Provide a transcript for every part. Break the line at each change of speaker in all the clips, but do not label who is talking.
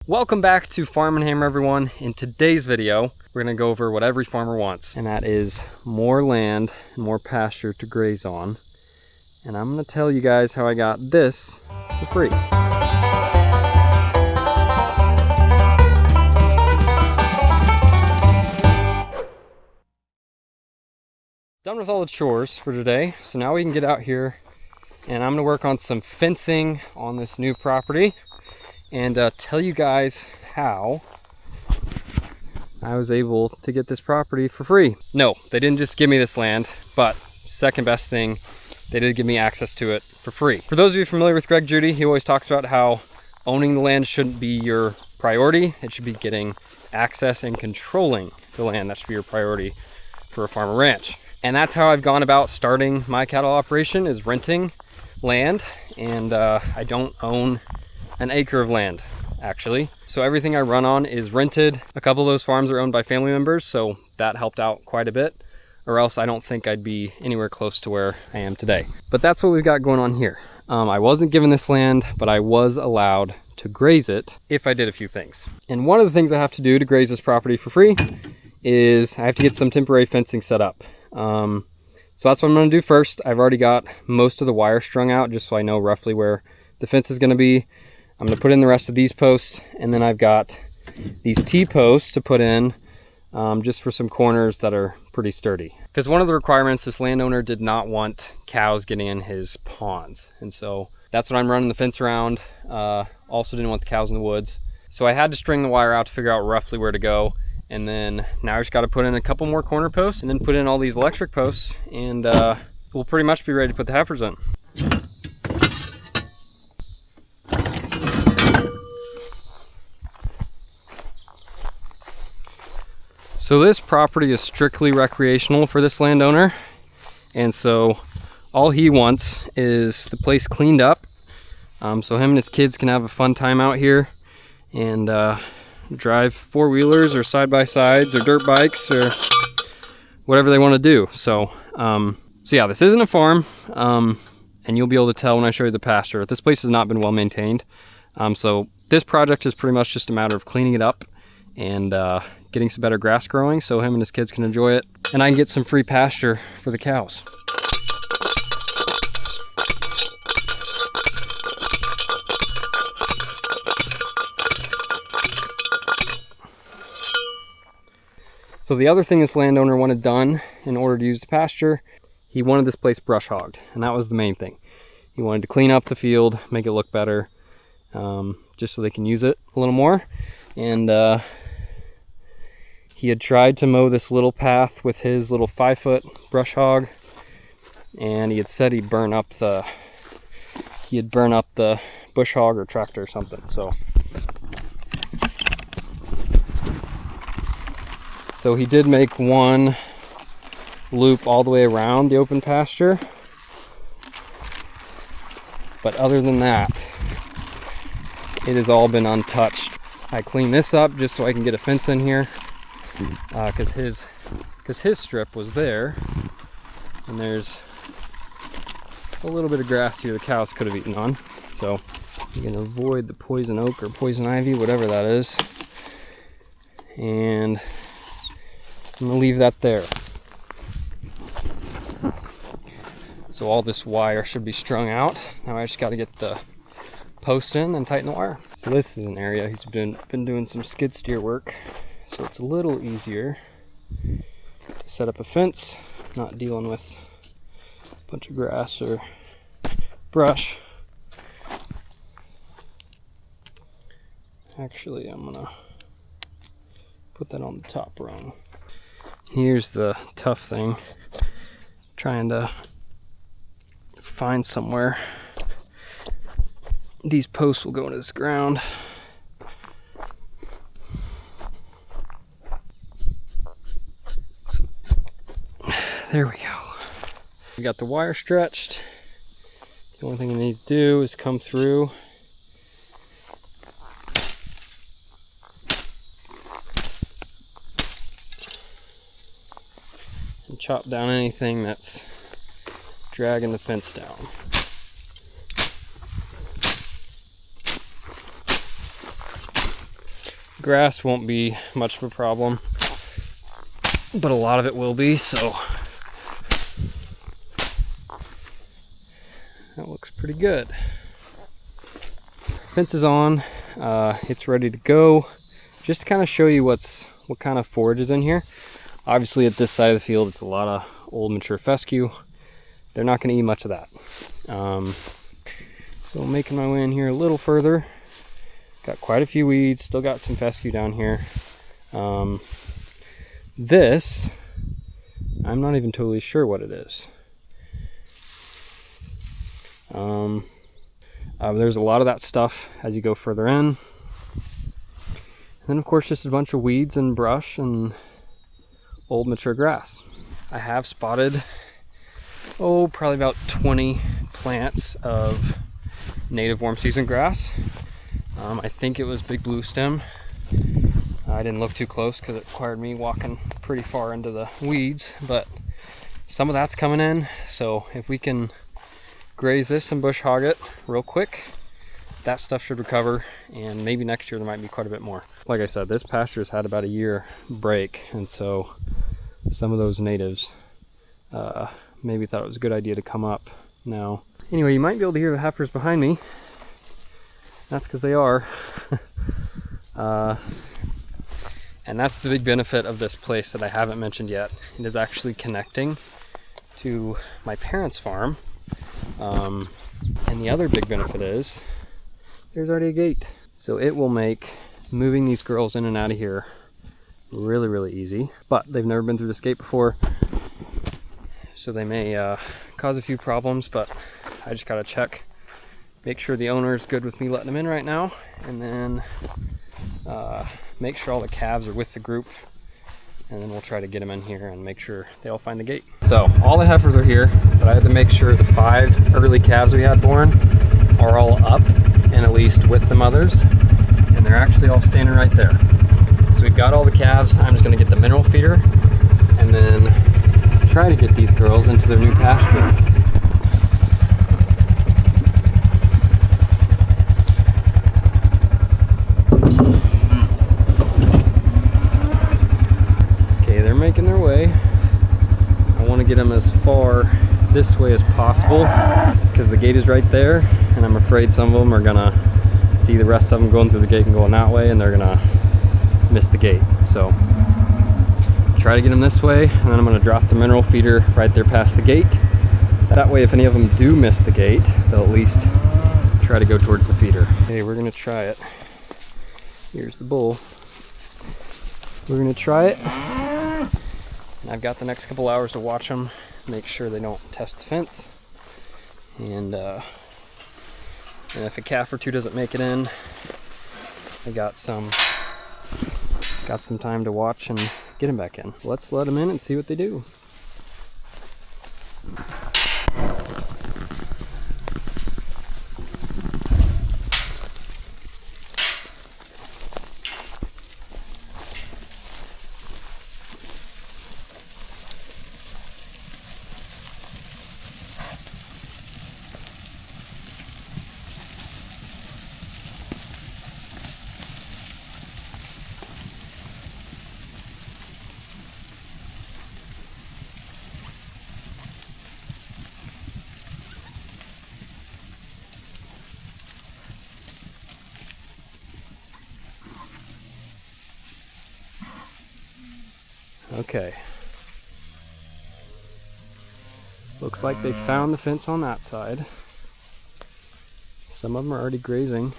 Welcome back to Farm and Hammer, everyone. In today's video, we're gonna go over what every farmer wants, and that is more land and more pasture to graze on. And I'm gonna tell you guys how I got this for free. Done with all the chores for today, so now we can get out here and I'm gonna work on some fencing on this new property and tell you guys how I was able to get this property for free. No, they didn't just give me this land, but second best thing, they did give me access to it for free. For those of you familiar with Greg Judy, he always talks about how owning the land shouldn't be your priority. It should be getting access and controlling the land. That should be your priority for a farm or ranch. And that's how I've gone about starting my cattle operation, is renting land. And I don't own an acre of land, actually. So everything I run on is rented. A couple of those farms are owned by family members, so that helped out quite a bit, or else I don't think I'd be anywhere close to where I am today. But that's what we've got going on here. I wasn't given this land, but I was allowed to graze it if I did a few things. And one of the things I have to do to graze this property for free is I have to get some temporary fencing set up. So that's what I'm going to do first. I've already got most of the wire strung out just so I know roughly where the fence is going to be. I'm going to put in the rest of these posts, and then I've got these T-posts to put in just for some corners that are pretty sturdy. Because one of the requirements, this landowner did not want cows getting in his ponds, and so that's what I'm running the fence around. Also didn't want the cows in the woods, so I had to string the wire out to figure out roughly where to go. And then now I just got to put in a couple more corner posts and then put in all these electric posts, and we'll pretty much be ready to put the heifers in. So this property is strictly recreational for this landowner, and so all he wants is the place cleaned up, so him and his kids can have a fun time out here and drive four-wheelers or side-by-sides or dirt bikes or whatever they want to do. So yeah, this isn't a farm, and you'll be able to tell when I show you the pasture. This place has not been well maintained, so this project is pretty much just a matter of cleaning it up and getting some better grass growing so him and his kids can enjoy it, and I can get some free pasture for the cows. So the other thing this landowner wanted done in order to use the pasture, he wanted this place brush hogged, and that was the main thing. He wanted to clean up the field, make it look better, just so they can use it a little more. And he had tried to mow this little path with his little 5-foot brush hog, and he had said he'd burn up the bush hog or tractor or something. So he did make one loop all the way around the open pasture, but other than that, it has all been untouched. I cleaned this up just so I can get a fence in here, because his strip was there, and there's a little bit of grass here the cows could have eaten on. So you can avoid the poison oak or poison ivy, whatever that is, and I'm gonna leave that there. So all this wire should be strung out. Now I just got to get the post in and tighten the wire. So this is an area he's been doing some skid steer work, so it's a little easier to set up a fence, not dealing with a bunch of grass or brush. Actually, I'm gonna put that on the top rung. Here's the tough thing, trying to find somewhere these posts will go into this ground. There we go. We got the wire stretched. The only thing I need to do is come through and chop down anything that's dragging the fence down. Grass won't be much of a problem, but a lot of it will be, so that looks pretty good. Fence is on, it's ready to go. Just to kind of show you what kind of forage is in here. Obviously at this side of the field it's a lot of old mature fescue. They're not going to eat much of that. So making my way in here a little further. Got quite a few weeds, still got some fescue down here. This, I'm not even totally sure what it is. There's a lot of that stuff as you go further in. And then of course just a bunch of weeds and brush and old mature grass. I have spotted, probably about 20 plants of native warm season grass. I think it was big blue stem. I didn't look too close because it required me walking pretty far into the weeds, but some of that's coming in. So if we can graze this and bush hog it real quick, that stuff should recover, and maybe next year there might be quite a bit more. Like I said, this pasture's had about a year break, and so some of those natives maybe thought it was a good idea to come up now. Anyway, you might be able to hear the heifers behind me. That's because they are. And that's the big benefit of this place that I haven't mentioned yet. It is actually connecting to my parents' farm. And the other big benefit is there's already a gate. So it will make moving these girls in and out of here really, really easy. But they've never been through this gate before, so they may cause a few problems, but I just gotta check, make sure the owner is good with me letting them in right now, and then make sure all the calves are with the group, and then we'll try to get them in here and make sure they all find the gate. So all the heifers are here, but I had to make sure the 5 early calves we had born are all up and at least with the mothers, and they're actually all standing right there. So we've got all the calves. I'm just going to get the mineral feeder and then try to get these girls into their new pasture. Making their way. I want to get them as far this way as possible because the gate is right there, and I'm afraid some of them are gonna see the rest of them going through the gate and going that way, and they're gonna miss the gate. So try to get them this way, and then I'm gonna drop the mineral feeder right there past the gate. That way if any of them do miss the gate, they'll at least try to go towards the feeder. Okay, we're gonna try it. Here's the bull. We're gonna try it. I've got the next couple hours to watch them, make sure they don't test the fence, and if a calf or two doesn't make it in, I got some time to watch and get them back in. Let's let them in and see what they do. Okay. Looks like they found the fence on that side. Some of them are already grazing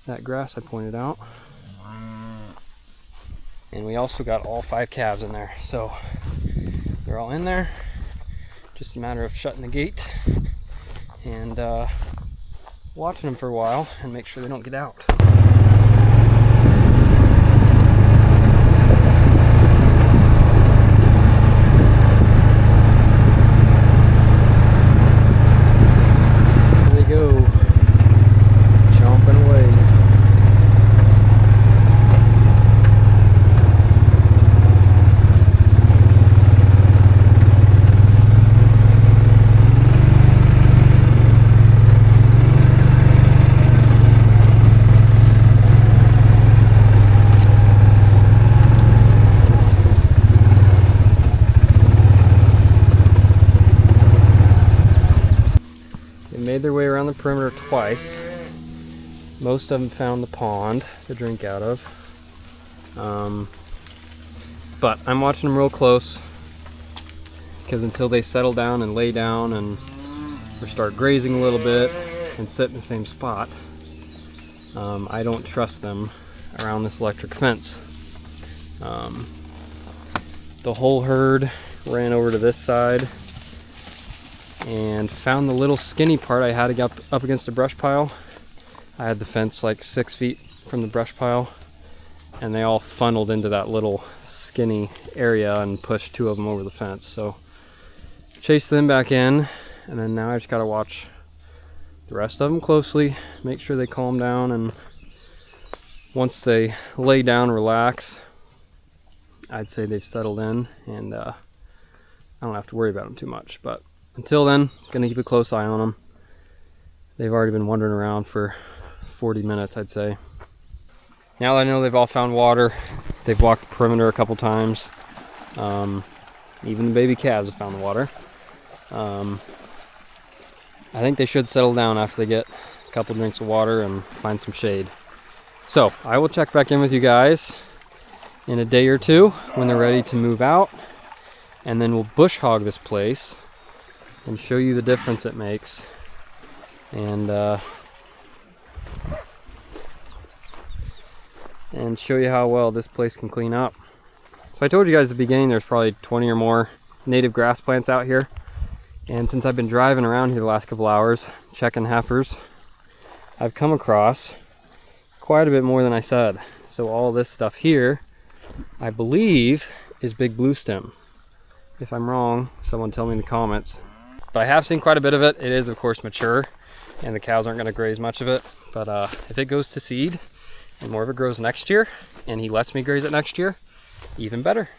that grass I pointed out. And we also got all 5 calves in there. So they're all in there. Just a matter of shutting the gate and watching them for a while and make sure they don't get out. perimeter twice. Most of them found the pond to drink out of. But I'm watching them real close, because until they settle down and lay down and or start grazing a little bit and sit in the same spot, I don't trust them around this electric fence. The whole herd ran over to this side and found the little skinny part I had to get up against the brush pile. I had the fence like 6 feet from the brush pile, and they all funneled into that little skinny area and pushed 2 of them over the fence. So chased them back in, and then now I just gotta watch the rest of them closely, make sure they calm down, and once they lay down, relax, I'd say they've settled in, and I don't have to worry about them too much. But until then, gonna keep a close eye on them. They've already been wandering around for 40 minutes, I'd say. Now that I know they've all found water, they've walked the perimeter a couple times. Even the baby calves have found the water. I think they should settle down after they get a couple drinks of water and find some shade. So I will check back in with you guys in a day or two when they're ready to move out, and then we'll bush hog this place and show you the difference it makes, and show you how well this place can clean up. So I told you guys at the beginning there's probably 20 or more native grass plants out here, and since I've been driving around here the last couple hours checking heifers, I've come across quite a bit more than I said. So all this stuff here, I believe, is big blue stem. If I'm wrong, someone tell me in the comments. But I have seen quite a bit of it. It is of course mature, and the cows aren't going to graze much of it. But if it goes to seed and more of it grows next year, and he lets me graze it next year, even better.